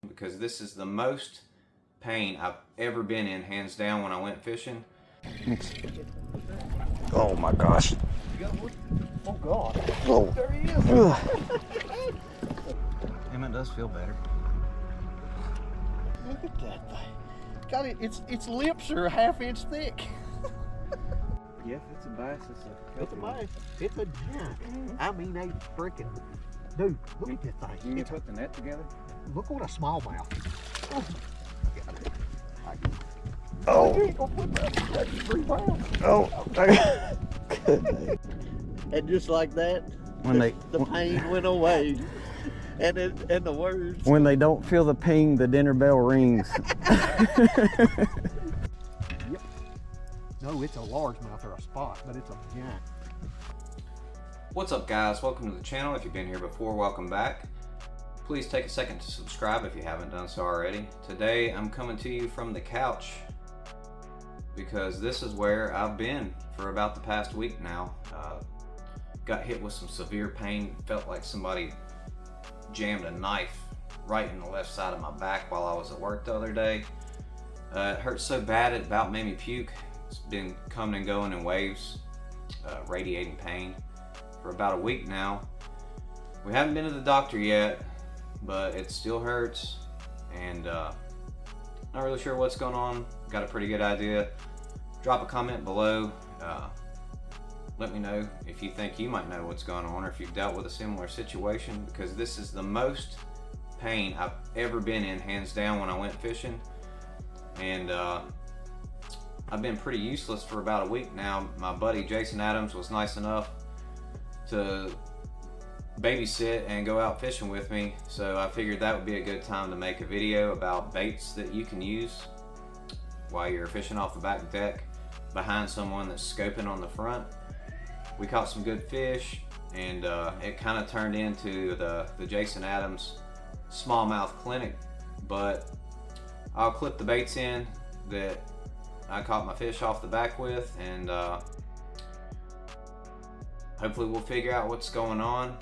because this is the most pain I've ever been in, hands down, when I went fishing. Oh my gosh. Oh God. Oh. There he is. And it does feel better. Look at that thing. Got it. Its lips are a half-inch thick. Yeah, if it's a bass, It's a bass. It's a giant. I mean, a freaking dude. Look at that thing. You can put the net together. Look what a smallmouth. Oh, got it. Oh. You ain't gonna put that. That's 3 pounds. Oh. And just like that, the pain went away. And the words. When they don't feel the ping, the dinner bell rings. Yep. No, it's a largemouth or a spot, but it's a giant. What's up, guys? Welcome to the channel. If you've been here before, welcome back. Please take a second to subscribe if you haven't done so already. Today I'm coming to you from the couch because this is where I've been for about the past week now. Got hit with some severe pain. Felt like somebody jammed a knife right in the left side of my back while I was at work the other day. It hurt so bad it about made me puke. It's been coming and going in waves, radiating pain for about a week now. We haven't been to the doctor yet, but it still hurts, and not really sure what's going on. Got a pretty good idea. Drop a comment below. Let me know if you think you might know what's going on, or if you've dealt with a similar situation, because this is the most pain I've ever been in, hands down, when I went fishing. And I've been pretty useless for about a week now. My buddy Jason Adams was nice enough to babysit and go out fishing with me, so I figured that would be a good time to make a video about baits that you can use while you're fishing off the back deck behind someone that's scoping on the front. We caught some good fish, and it kind of turned into the Jason Adams smallmouth clinic, but I'll clip the baits in that I caught my fish off the back with, and hopefully we'll figure out what's going on.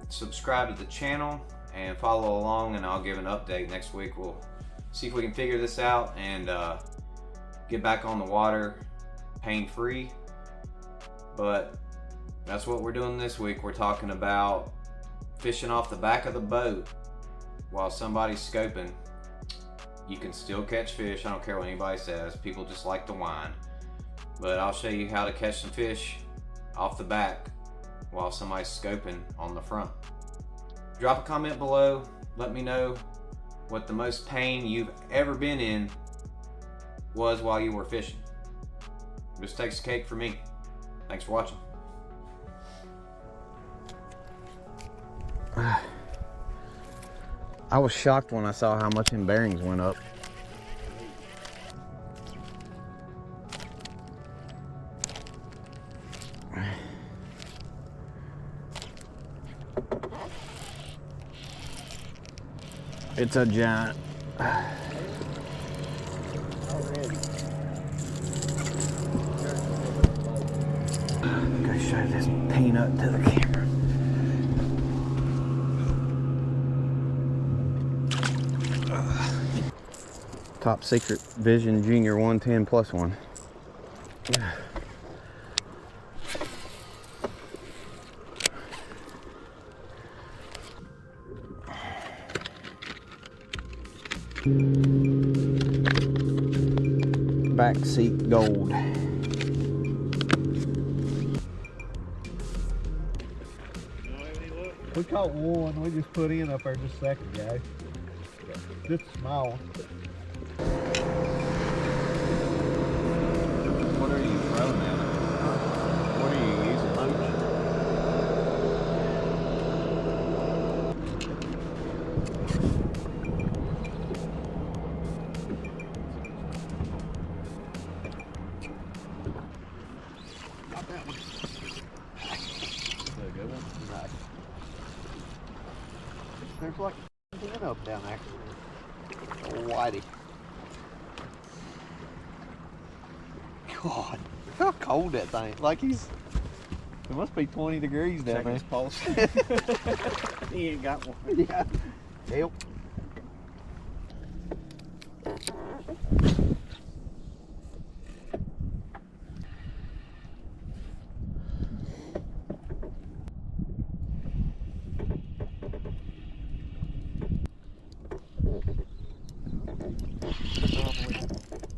Subscribe to the channel and follow along, and I'll give an update next week. We'll see if we can figure this out and get back on the water pain-free. But that's what we're doing this week. We're talking about fishing off the back of the boat while somebody's scoping. You can still catch fish. I don't care what anybody says. People just like to whine. But I'll show you how to catch some fish off the back while somebody's scoping on the front. Drop a comment below. Let me know what the most pain you've ever been in was while you were fishing. This takes a cake for me. Thanks for watching. I was shocked when I saw how much in bearings went up. It's a giant. I'm gonna show this peanut to the camera. Top Secret Vision Junior 110+1. Backseat gold. We caught one. We just put in up there just a second ago. Just a small one. What are you throwing at it? What are you using? Got that one. Is that a good one? Nice. There's like 10 of them down there. Oh, whitey. God, look how cold that thing. Like it must be 20 degrees down there. Pulse. He ain't got one. Yeah. Help.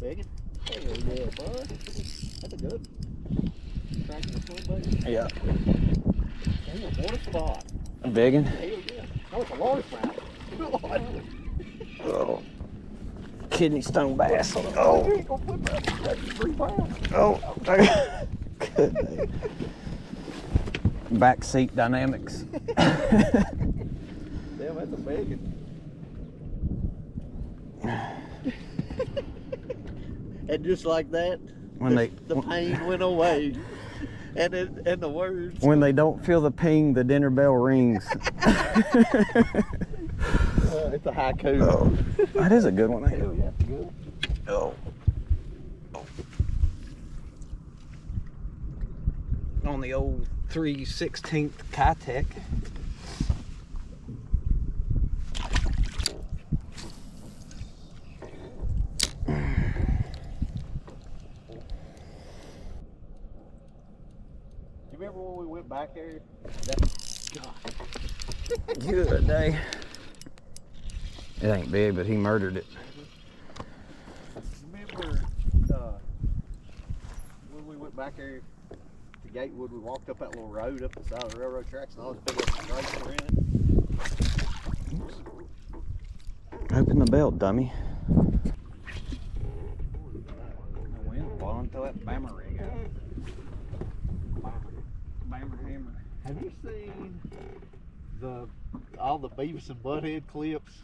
Biggin? Hell yeah, bud. That's a good tracking the full bait. Yeah. Damn, what a spot. A biggin? Hell yeah. Oh, it's a largemouth. God. Oh. Kidney stone bass. Oh. You ain't gonna put that. That's 3 pounds. Oh. Good day. Backseat dynamics. Damn, that's a biggin. And just like that, When the pain went away. And the words. When they don't feel the ping, the dinner bell rings. It's a haiku. Oh. That is a good one. Hell yeah, it's good. Oh. On the old 3/16 Kitech. You remember when we went back there? Good day. It ain't big, but he murdered it. Remember when we went back there to Gatewood, we walked up that little road up the side of the railroad tracks and all those big stripes were in it? Open the belt, dummy. The wind blowing through that bammer rig out. Bammer hammer. Have you seen all the Beavis and Butthead clips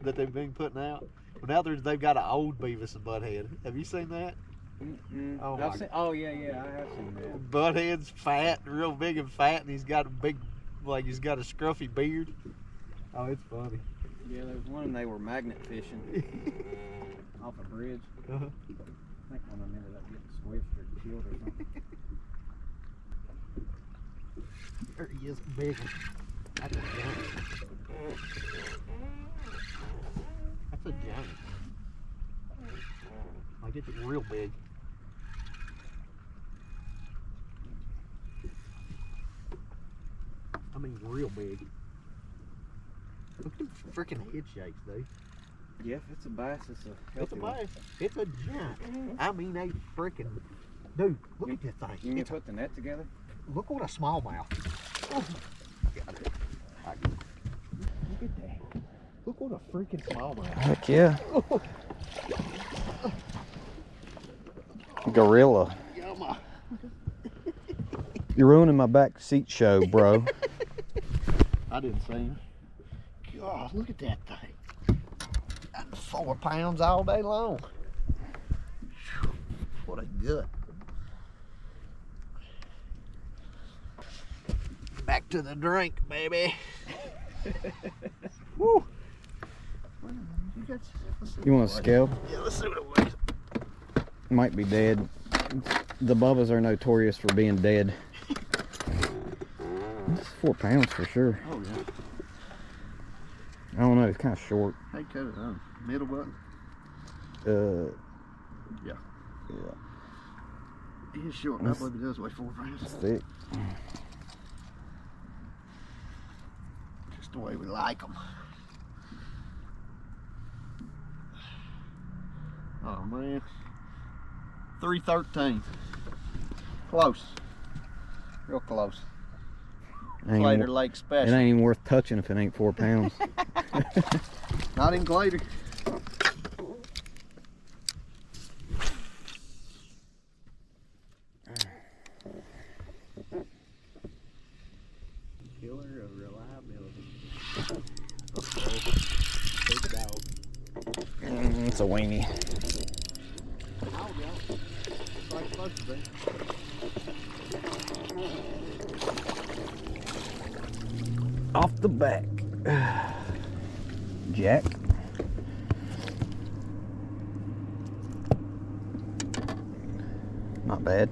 that they've been putting out? Well, now they've got an old Beavis and Butthead. Have you seen that? Oh yeah, I have seen that. Butthead's fat, real big and fat, and he's got a big, he's got a scruffy beard. Oh, it's funny. Yeah, there was one and they were magnet fishing off a bridge. I think one of them ended up getting squished or killed or something. There he is, big one. That's a giant. That's a giant. Like, it's real big. I mean, real big. Look at the freaking head shakes, dude. Yeah, if it's a bass, it's a healthy It's a bass. It's a giant. I mean, a freaking. Dude, look at this thing. You can put the net together? Look what a smallmouth. Oh, got it. Look at that. Look what a freaking smallmouth. Heck yeah. Gorilla. Yumma. You're ruining my backseat show, bro. I didn't see him. God, look at that thing. That's 4 pounds all day long. What a gut. Back to the drink, baby. Woo. You want a scale? Yeah, let's see what it weighs. Might be dead. The Bubbas are notorious for being dead. It's 4 pounds for sure. Oh, yeah. I don't know, it's kind of short. Hey, cut it on. Middle button? Yeah. He's short enough, but it does weigh 4 pounds. It's thick. Just the way we like them. Oh, man. 313. Close. Real close. Glader Lake It Special. ain't even worth touching if it ain't 4 pounds. Not in Glader. Killer of reliability. Big dog. It's a weenie. Oh, yeah. It's like it's supposed to be. Off the back. Jack. Not bad.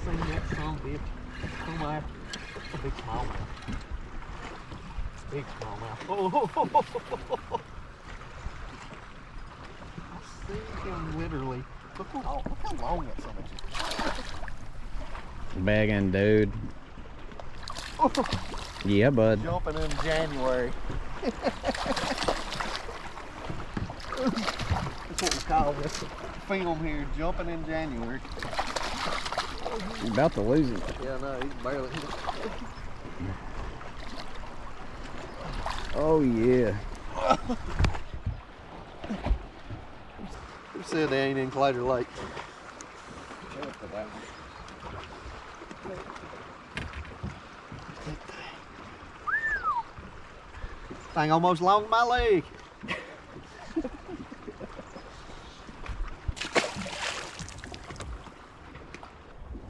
seen that son of a bitch. Come on. It's a big smallmouth. Big smallmouth. Oh, I see him literally. Look how long that son of a bitch. Begging, dude. Yeah, bud. Jumping in January. That's what we call this film here, jumping in January. You're about to lose it. Yeah, no, he's barely hit. Oh, yeah. Who said they ain't in Claytor Lake? Thing almost lost my leg.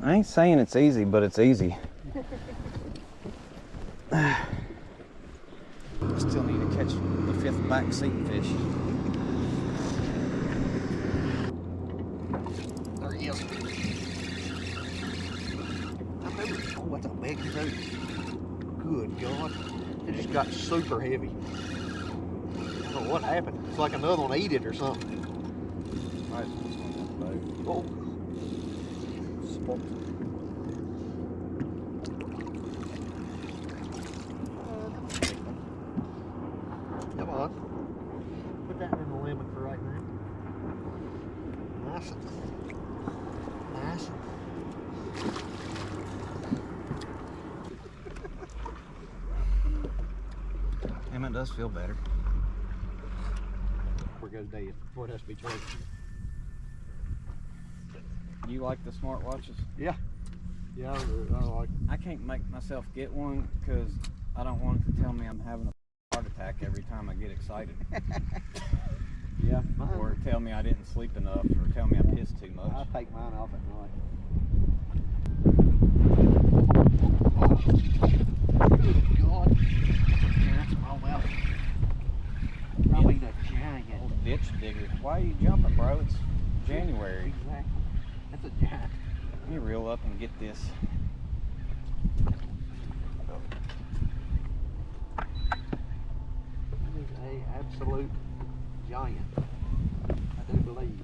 I ain't saying it's easy, but it's easy. Still need to catch the 5th backseat fish. There he is. Oh, that's a big fish. Good God. It just got super heavy. I don't know what happened. It's like another one ate it or something. Oh. Come on. Put that in the limit for right now. Nice. Nice. Damn, it does feel better. Where goes Dad? Before it has to be charged. You like the smartwatches? Yeah. Yeah, I like. I can't make myself get one because I don't want it to tell me I'm having a heart attack every time I get excited. Yeah. Or tell me I didn't sleep enough, or tell me I pissed too much. I take mine off at night. Good God. Man, that's smallmouth. Probably the giant. Old ditch digger. Why are you jumping, bro? It's January. Exactly. That's a giant. Let me reel up and get this. That is a absolute giant. I do believe.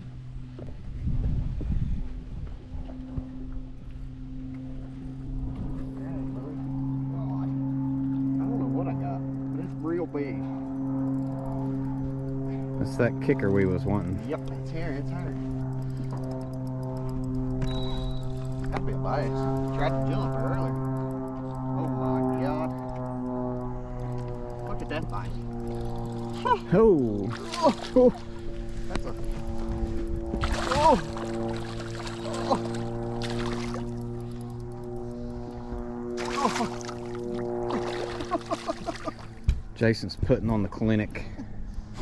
I don't know what I got, but it's real big. It's that kicker we was wanting. Yep, it's here, it's her. Gotta be a bass. Tried to jump earlier. Oh my God. Look at that thing. Oh! Oh! That's a... Oh! Jason's putting on the clinic,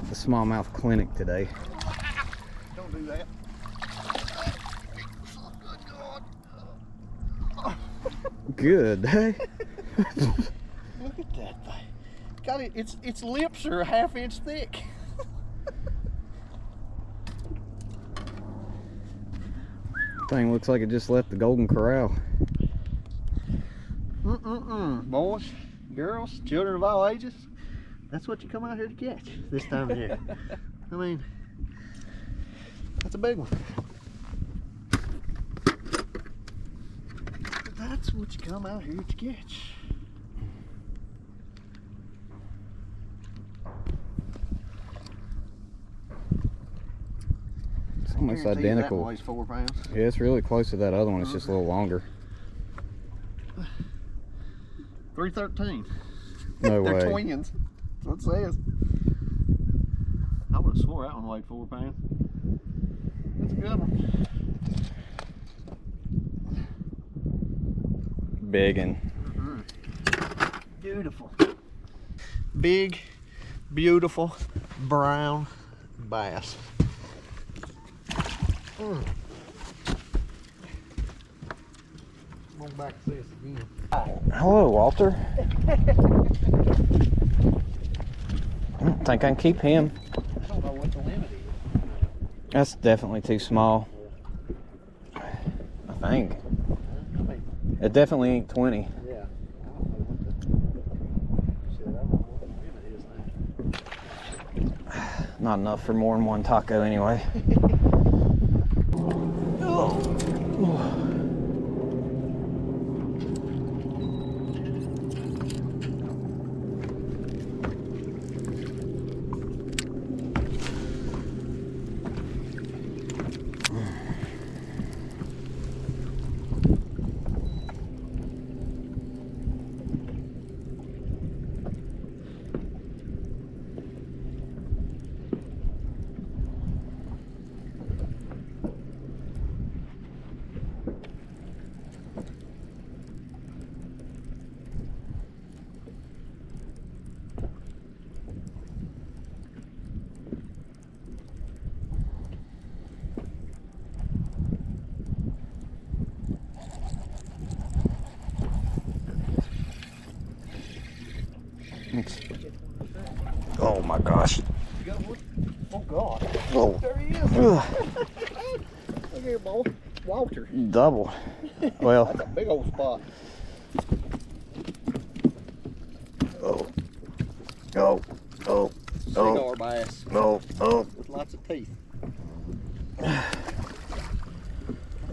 the smallmouth clinic today. Don't do that. Good, hey? Look at that thing. Got it. Its lips are a ½ inch thick. Thing looks like it just left the Golden Corral. Boys, girls, children of all ages. That's what you come out here to catch this time of year. I mean, that's a big one. That's what you come out here to catch. It's almost identical. That weighs 4 pounds. Yeah, it's really close to that other one. It's just a little longer. 313. No way. They're twins. That's what it says. I would have swore that one weighed 4 pounds. That's a good one. Biggin'. Beautiful. Big, beautiful, brown bass. I'm going back to this again. Hello, Walter. I don't think I can keep him. I don't know what the limit is. That's definitely too small. I think. It definitely ain't 20. Yeah. I don't know what the shit. I don't know what the limit is now. Not enough for more than one taco anyway. Oh my gosh. You got one? Oh God. Oh. There he is. Ugh. Look here, boy. Walter. Double. Well. That's a big old spot. Oh. Oh. Oh. Cigar bass. Oh. Oh. With lots of teeth.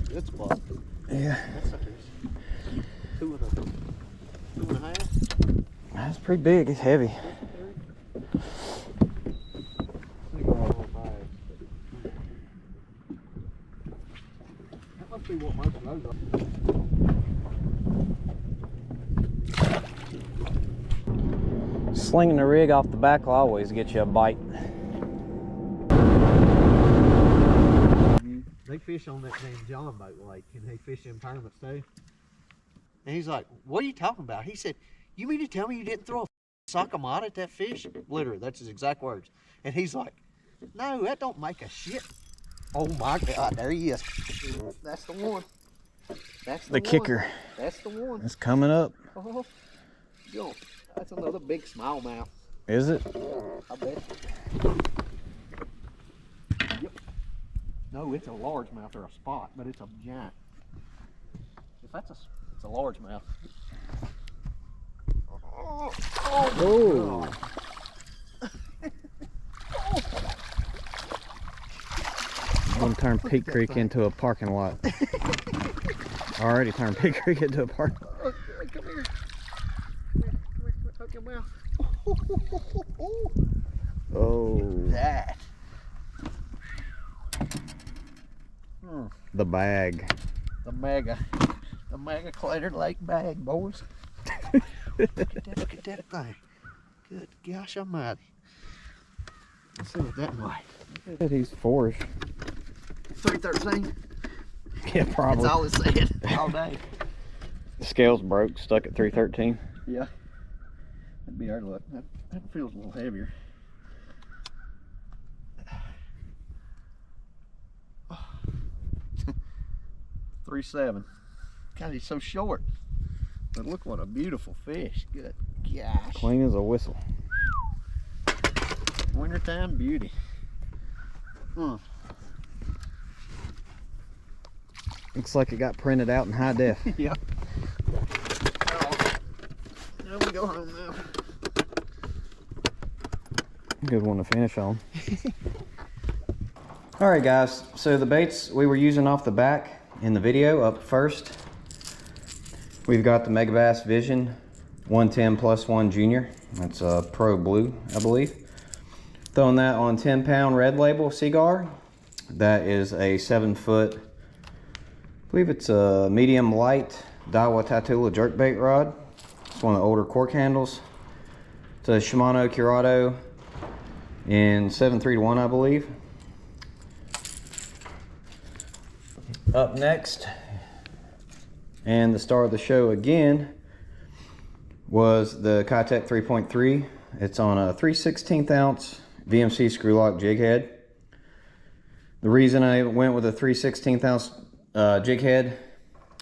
Good spot. Yeah. That's suckers. 2.5. That's pretty big. It's heavy. That must be what most of those are. Slinging the rig off the back will always get you a bite. They fish on that damn John Boat Lake, and they fish in tournaments too. And he's like, "What are you talking about?" He said, "You mean to tell me you didn't throw a sock-a-mott at that fish?" Literally, that's his exact words. And he's like, "No, that don't make a shit." Oh my God, there he is. That's the one. That's The kicker. That's the one. It's coming up. Oh, yo, that's another big smallmouth. Is it? I bet. Yep. No, it's a largemouth or a spot, but it's a giant. If that's it's a largemouth. Oh. I'm gonna turn Peak Creek into a parking lot. Already turned Peak Creek into a parking lot. Come here. Hook your mouth. Oh. That. The bag. The mega Clayton Lake bag, boys. Look at that thing. Good gosh almighty. Let's see what that might. He's four-ish. 313. Yeah, probably. That's all it said all day. The scales broke, stuck at 313. Yeah. That'd be our luck. That feels a little heavier. 3.7. God, he's so short. But look what a beautiful fish. Good gosh. Clean as a whistle. Wintertime beauty. Looks like it got printed out in high def. Yeah. Now we go home now. Good one to finish on. Alright guys, so the baits we were using off the back in the video up first. We've got the Megabass Vision 110+1 Junior. That's a Pro Blue, I believe. Throwing that on 10-pound red label Seagar. That is a 7-foot, I believe it's a medium light Daiwa Tatula jerkbait rod. It's one of the older cork handles. It's a Shimano Curado in 7.3-1, I believe. Up next, and the star of the show again, was the Kitech 3.3. It's on a 3/16 ounce VMC screw lock jig head. The reason I went with a 3/16 ounce jig head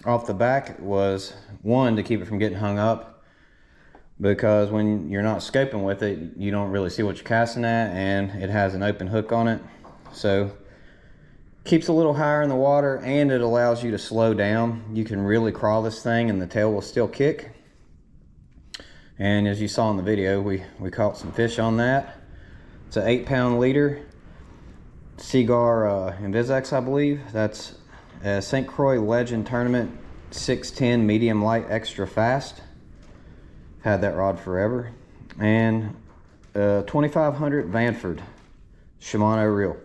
off the back was, one, to keep it from getting hung up, because when you're not scoping with it, you don't really see what you're casting at, and it has an open hook on it. So Keeps a little higher in the water, and it allows you to slow down. You can really crawl this thing and the tail will still kick. And as you saw in the video, we caught some fish on that. It's an 8-pound leader, Seagar Invisex, I believe. That's a St. Croix Legend Tournament 610 medium light extra fast. Had that rod forever. And 2500 Vanford Shimano reel.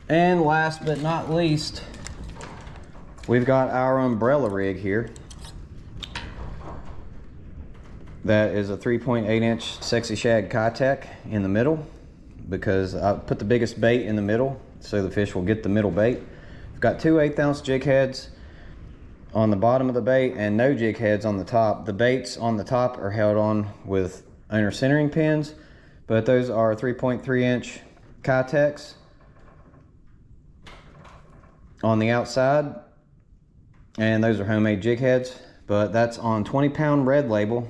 And last but not least, we've got our umbrella rig here. That is a 3.8-inch Sexy Shad Kitech in the middle, because I put the biggest bait in the middle so the fish will get the middle bait. I've got two 1/8 ounce jig heads on the bottom of the bait and no jig heads on the top. The baits on the top are held on with owner centering pins, but those are 3.3-inch Kitechs on the outside, and those are homemade jig heads. But that's on 20-pound red label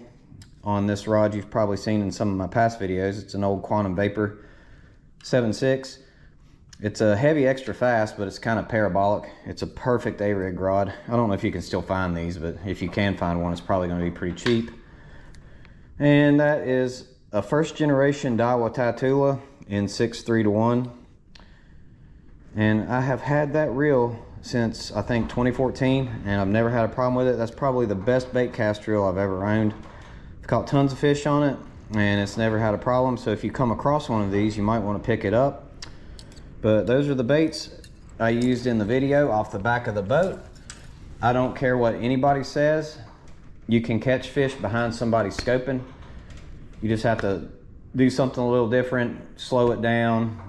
on this rod you've probably seen in some of my past videos. It's an old Quantum Vapor 7.6. It's a heavy extra fast, but it's kind of parabolic. It's a perfect A-rig rod. I don't know if you can still find these, but if you can find one, it's probably going to be pretty cheap. And that is a first generation Daiwa Tatula in 6.3-1. And I have had that reel since I think 2014, and I've never had a problem with it. That's probably the best bait cast reel I've ever owned. I've caught tons of fish on it, and it's never had a problem. So if you come across one of these, you might want to pick it up. But those are the baits I used in the video off the back of the boat. I don't care what anybody says. You can catch fish behind somebody scoping. You just have to do something a little different, slow it down,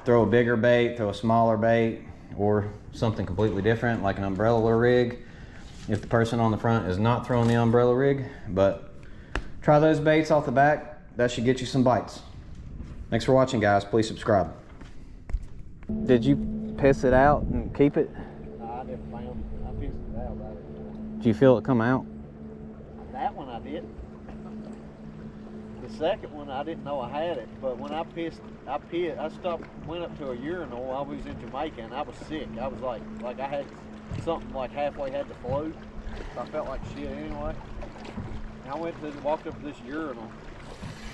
throw a bigger bait, throw a smaller bait, or something completely different like an umbrella rig if the person on the front is not throwing the umbrella rig. But try those baits off the back. That should get you some bites. Thanks for watching, guys. Please subscribe. Did you piss it out and keep it? No, I never found it. I pissed it out right there. Did you feel it come out? That one I did. The second one I didn't know I had it, but when I pissed, I stopped, went up to a urinal. I was in Jamaica and I was sick. I was like I had something like halfway had to float. I felt like shit anyway. And I walked up to this urinal,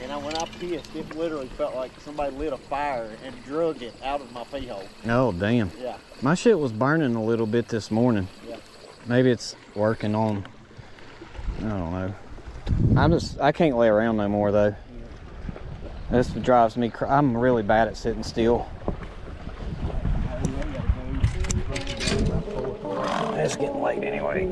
and when I pissed, it literally felt like somebody lit a fire and drug it out of my pee hole. Oh, damn. Yeah. My shit was burning a little bit this morning. Yeah. Maybe it's working on, I don't know. I can't lay around no more though. This drives me crazy. I'm really bad at sitting still. It's getting late anyway.